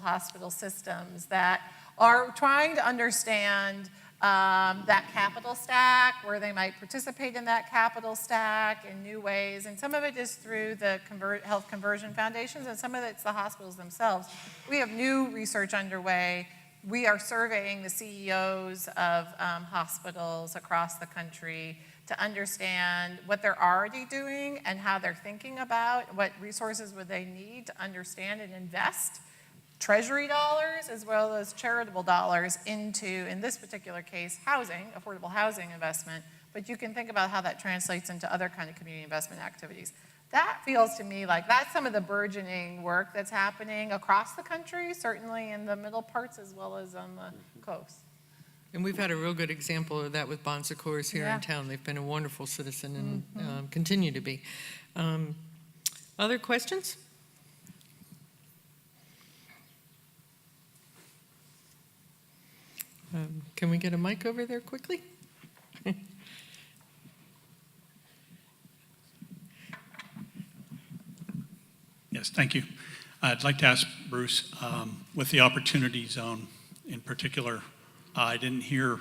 Speaker 2: systems, that are trying to understand that capital stack, where they might participate in that capital stack in new ways. And some of it is through the health conversion foundations, and some of it's the hospitals themselves. We have new research underway. We are surveying the CEOs of hospitals across the country to understand what they're already doing and how they're thinking about what resources would they need to understand and invest treasury dollars as well as charitable dollars into, in this particular case, housing, affordable housing investment. But you can think about how that translates into other kind of community investment activities. That feels to me like that's some of the burgeoning work that's happening across the country, certainly in the middle parts as well as on the coast.
Speaker 1: And we've had a real good example of that with Bon Secours here
Speaker 2: Yeah.
Speaker 1: in town. They've been a wonderful citizen and continue to be. Other questions? Can we get a mic over there quickly?
Speaker 6: Yes, thank you. I'd like to ask Bruce, with the Opportunity Zone in particular, I didn't hear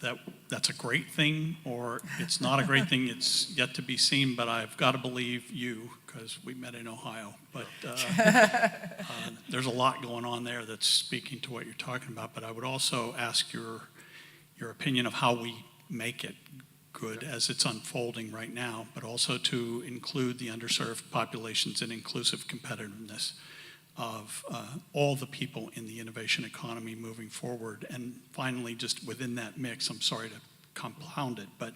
Speaker 6: that that's a great thing or it's not a great thing. It's yet to be seen, but I've got to believe you because we met in Ohio. But there's a lot going on there that's speaking to what you're talking about. But I would also ask your opinion of how we make it good as it's unfolding right now, but also to include the underserved populations and inclusive competitiveness of all the people in the innovation economy moving forward. And finally, just within that mix, I'm sorry to compound it, but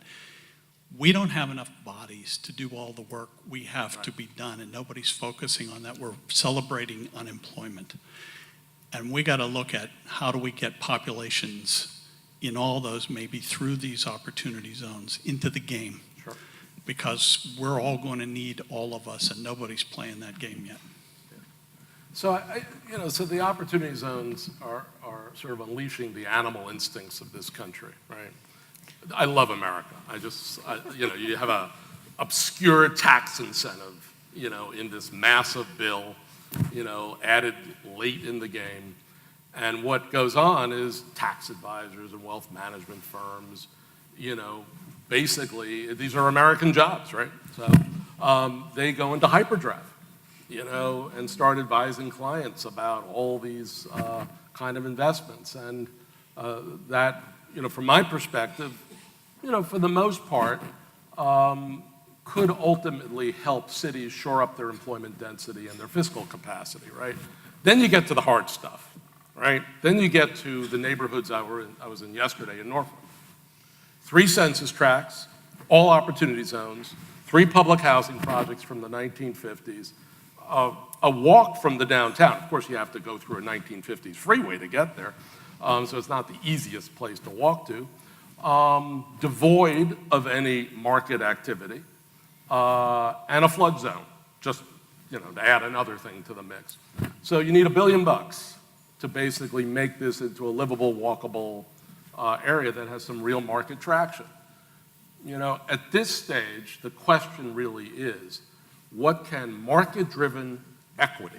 Speaker 6: we don't have enough bodies to do all the work we have to be done, and nobody's focusing on that. We're celebrating unemployment. And we got to look at how do we get populations in all those, maybe through these opportunity zones, into the game.
Speaker 4: Sure.
Speaker 6: Because we're all going to need all of us, and nobody's playing that game yet.
Speaker 4: So, so the opportunity zones are sort of unleashing the animal instincts of this country, right? I love America. You have a obscure tax incentive, in this massive bill, added late in the game. And what goes on is tax advisors and wealth management firms, basically, these are American jobs, right? So they go into hyperdrive, and start advising clients about all these kind of investments. And that, from my perspective, for the most part, could ultimately help cities shore up their employment density and their fiscal capacity, right? Then you get to the hard stuff. Right? Then you get to the neighborhoods I was in yesterday in Norfolk. 3 census tracts, all opportunity zones, 3 public housing projects from the 1950s, a walk from the downtown. Of course, you have to go through a 1950s freeway to get there, so it's not the easiest place to walk to. Devoid of any market activity, and a flood zone, just to add another thing to the mix. So you need $1 billion to basically make this into a livable, walkable area that has some real market traction. At this stage, the question really is, what can market-driven equity,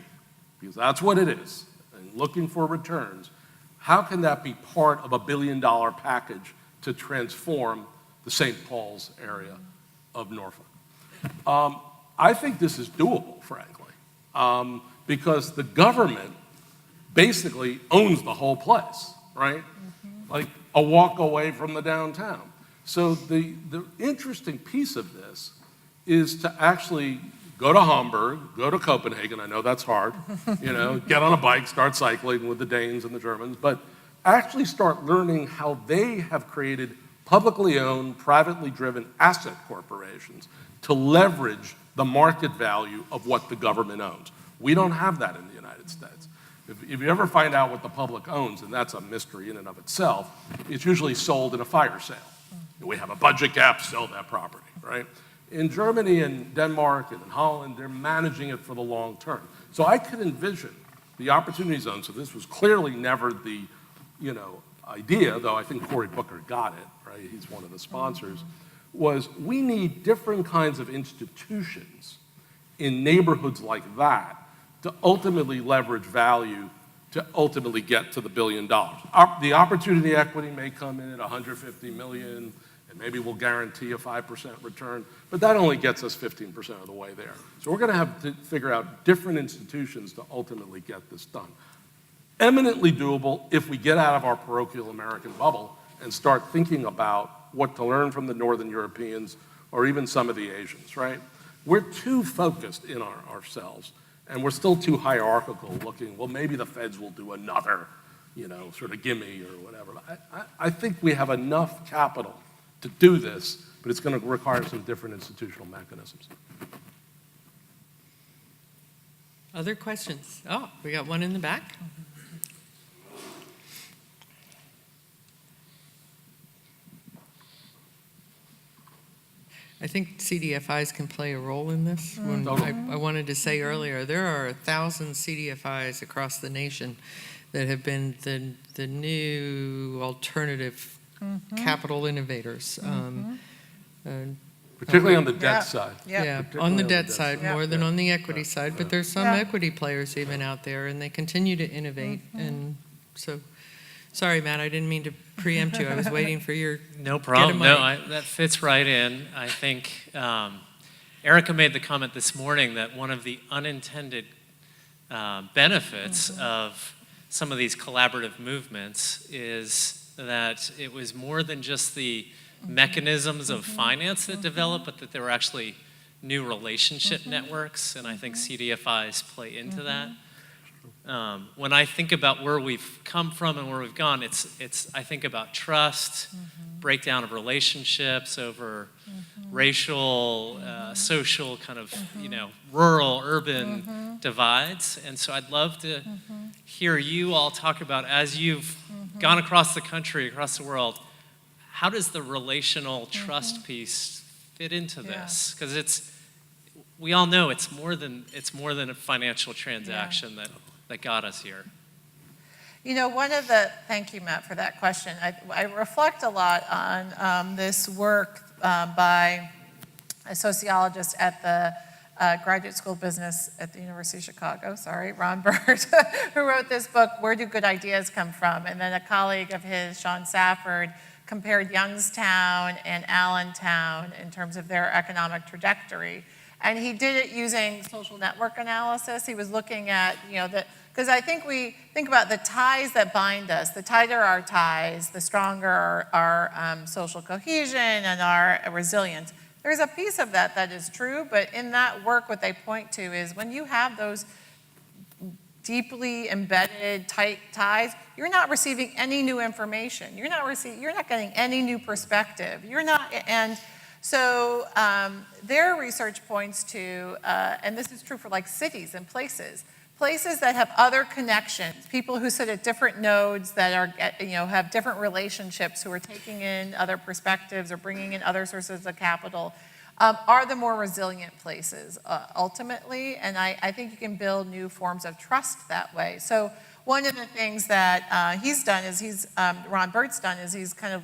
Speaker 4: because that's what it is, and looking for returns, how can that be part of a $1 billion package to transform the St. Paul's area of Norfolk? I think this is doable, frankly, because the government basically owns the whole place, right? Like a walk away from the downtown. So the interesting piece of this is to actually go to Hamburg, go to Copenhagen, I know that's hard, get on a bike, start cycling with the Danes and the Germans, but actually start learning how they have created publicly owned, privately driven asset corporations to leverage the market value of what the government owns. We don't have that in the United States. If you ever find out what the public owns, and that's a mystery in and of itself, it's usually sold in a fire sale. We have a budget gap, sell that property, right? In Germany and Denmark and in Holland, they're managing it for the long term. So I could envision the opportunity zone, so this was clearly never the idea, though I think Cory Booker got it, right? He's one of the sponsors, was we need different kinds of institutions in neighborhoods like that to ultimately leverage value to ultimately get to the $1 billion. The opportunity equity may come in at 150 million, and maybe we'll guarantee a 5% return, but that only gets us 15% of the way there. So we're going to have to figure out different institutions to ultimately get this done. Eminently doable if we get out of our parochial American bubble and start thinking about what to learn from the Northern Europeans or even some of the Asians, right? We're too focused in ourselves, and we're still too hierarchical looking, well, maybe the feds will do another, sort of gimme or whatever. I think we have enough capital to do this, but it's going to require some different institutional mechanisms.
Speaker 1: Other questions? Oh, we got one in the back. I think CDFIs can play a role in this. When I wanted to say earlier, there are 1,000 CDFIs across the nation that have been the new alternative capital innovators.
Speaker 4: Particularly on the debt side.
Speaker 1: Yeah,
Speaker 4: Particularly
Speaker 1: on the debt side
Speaker 2: Yeah.
Speaker 1: more than on the equity side, but there's some
Speaker 2: Yeah.
Speaker 1: equity players even out there, and they continue to innovate. And so, sorry, Matt, I didn't mean to preempt you. I was waiting for your
Speaker 7: No problem. No,
Speaker 1: mic.
Speaker 7: that fits right in. I think Erica made the comment this morning that one of the unintended benefits of some of these collaborative movements is that it was more than just the mechanisms of finance that developed, but that there were actually new relationship networks, and I think CDFIs play into that. When I think about where we've come from and where we've gone, I think about trust, breakdown of relationships over racial, social, kind of, rural, urban divides. And so I'd love to hear you all talk about, as you've gone across the country, across the world, how does the relational trust piece fit into this? Because we all know it's more than a financial transaction that got us here.
Speaker 2: Thank you, Matt, for that question. I reflect a lot on this work by a sociologist at the Graduate School of Business at the University of Chicago, Ron Burt, who wrote this book, Where Do Good Ideas Come From? And then a colleague of his, Sean Safford, compared Youngstown and Allentown in terms of their economic trajectory. And he did it using social network analysis. He was looking at, because I think we think about the ties that bind us. The tighter our ties, the stronger our social cohesion and our resilience. There's a piece of that is true, but in that work, what they point to is when you have those deeply embedded, tight ties, you're not receiving any new information. You're not getting any new perspective. And so their research points to, and this is true for like cities and places that have other connections, people who sit at different nodes that are, have different relationships, who are taking in other perspectives or bringing in other sources of capital, are the more resilient places ultimately. And I think you can build new forms of trust that way. So one of the things that he's done is Ron Burt's done is he's kind of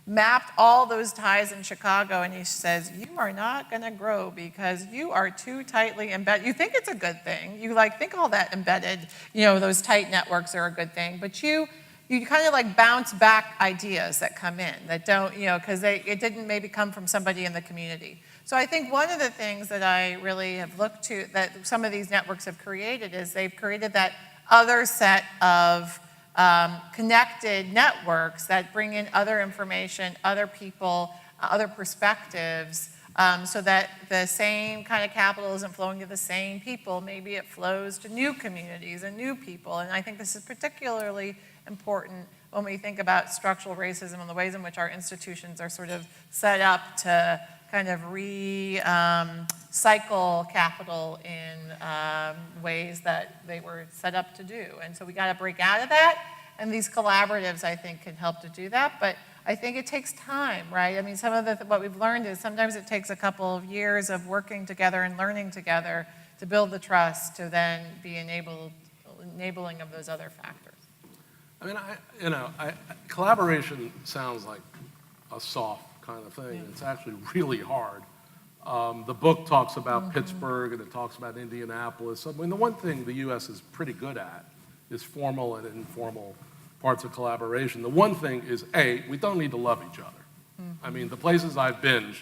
Speaker 2: mapped all those ties in Chicago, and he says, you are not going to grow because you are too tightly embedded. You think it's a good thing. You think all that embedded, those tight networks are a good thing, but you kind of bounce back ideas that come in that don't, because it didn't maybe come from somebody in the community. So I think one of the things that I really have looked to, that some of these networks have created, is they've created that other set of connected networks that bring in other information, other people, other perspectives, so that the same kind of capital isn't flowing to the same people. Maybe it flows to new communities and new people. And I think this is particularly important when we think about structural racism and the ways in which our institutions are sort of set up to kind of cycle capital in ways that they were set up to do. And so we got to break out of that, and these collaboratives, I think, can help to do that. But I think it takes time, right? I mean, some of what we've learned is sometimes it takes a couple of years of working together and learning together to build the trust to then be enabling of those other factors.
Speaker 4: I mean, collaboration sounds like a soft kind of thing. It's actually really hard. The book talks about Pittsburgh and it talks about Indianapolis. I mean, the one thing the U.S. is pretty good at is formal and informal parts of collaboration. The one thing is, A, we don't need to love each other. I mean, the places I've been,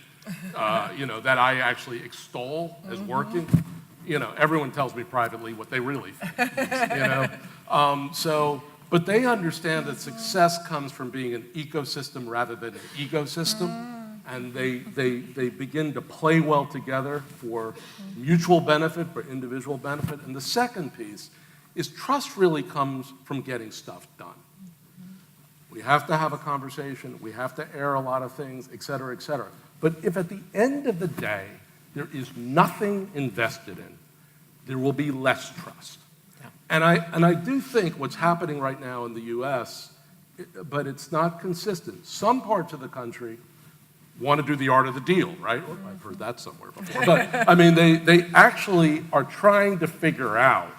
Speaker 4: that I actually extol as working, everyone tells me privately what they really think, but they understand that success comes from being an ecosystem rather than an ecosystem, and they begin to play well together for mutual benefit, for individual benefit. And the second piece is trust really comes from getting stuff done. We have to have a conversation, we have to air a lot of things, et cetera, et cetera. But if at the end of the day, there is nothing invested in, there will be less trust. And I do think what's happening right now in the US, but it's not consistent. Some parts of the country want to do the art of the deal, right? Well, I've heard that somewhere before. But I mean, they actually are trying to figure out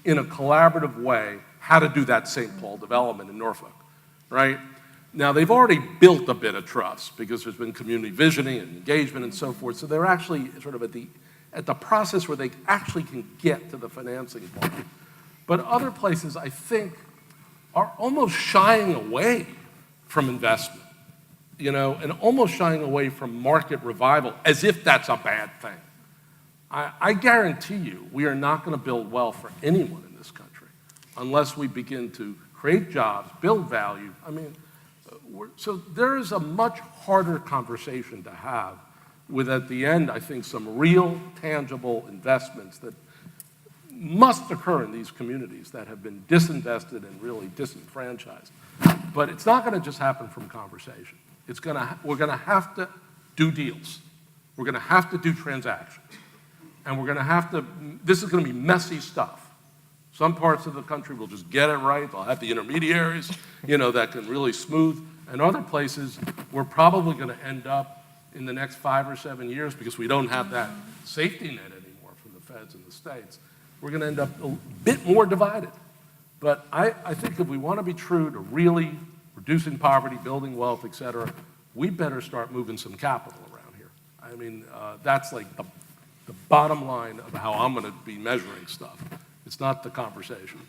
Speaker 4: in a collaborative way how to do that St. Paul development in Norfolk, right? Now, they've already built a bit of trust because there's been community visioning and engagement and so forth. So they're actually sort of at the process where they actually can get to the financing part. But other places, I think, are almost shying away from investment, and almost shying away from market revival as if that's a bad thing. I guarantee you, we are not going to build wealth for anyone in this country unless we begin to create jobs, build value. I mean, so there is a much harder conversation to have with, at the end, I think, some real, tangible investments that must occur in these communities that have been disinvested and really disenfranchised. But it's not going to just happen from conversation. We're going to have to do deals. We're going to have to do transactions. And we're going to have to, this is going to be messy stuff. Some parts of the country will just get it right. They'll have the intermediaries, that can really smooth. And other places, we're probably going to end up in the next 5 or 7 years, because we don't have that safety net anymore from the feds and the states. We're going to end up a bit more divided. But I think if we want to be true to really reducing poverty, building wealth, et cetera, we better start moving some capital around here. I mean, that's like the bottom line of how I'm going to be measuring stuff. It's not the conversation.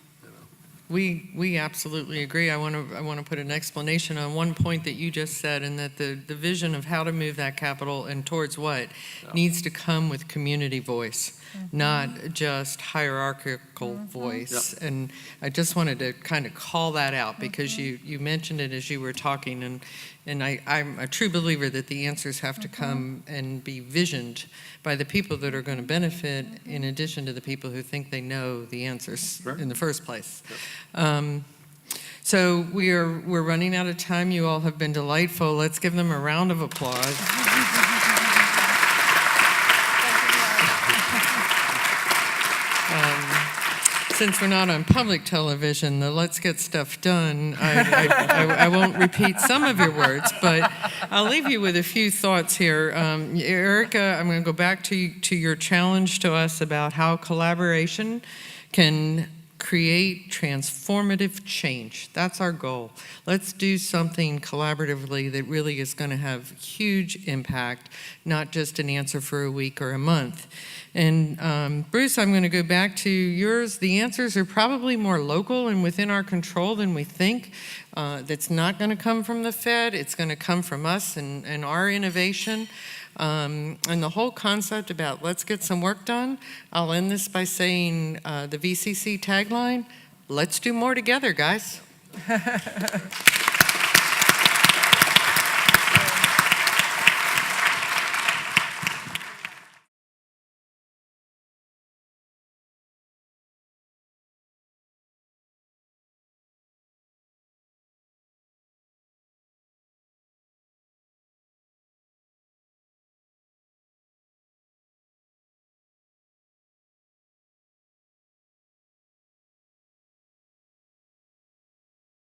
Speaker 1: We absolutely agree. I want to put an explanation on one point that you just said, and that the vision of how to move that capital and towards what needs to come with community voice, not just hierarchical voice. And I just wanted to kind of call that out because you mentioned it as you were talking, and I'm a true believer that the answers have to come and be visioned by the people that are going to benefit, in addition to the people who think they know the answers in the first place. So we're running out of time. You all have been delightful. Let's give them a round of applause. Since we're not on public television, the let's get stuff done, I won't repeat some of your words, but I'll leave you with a few thoughts here. Erica, I'm going to go back to your challenge to us about how collaboration can create transformative change. That's our goal. Let's do something collaboratively that really is going to have huge impact, not just an answer for a week or a month. And Bruce, I'm going to go back to yours. The answers are probably more local and within our control than we think. That's not going to come from the Fed. It's going to come from us and our innovation. And the whole concept about let's get some work done, I'll end this by saying the VCC tagline, let's do more together, guys.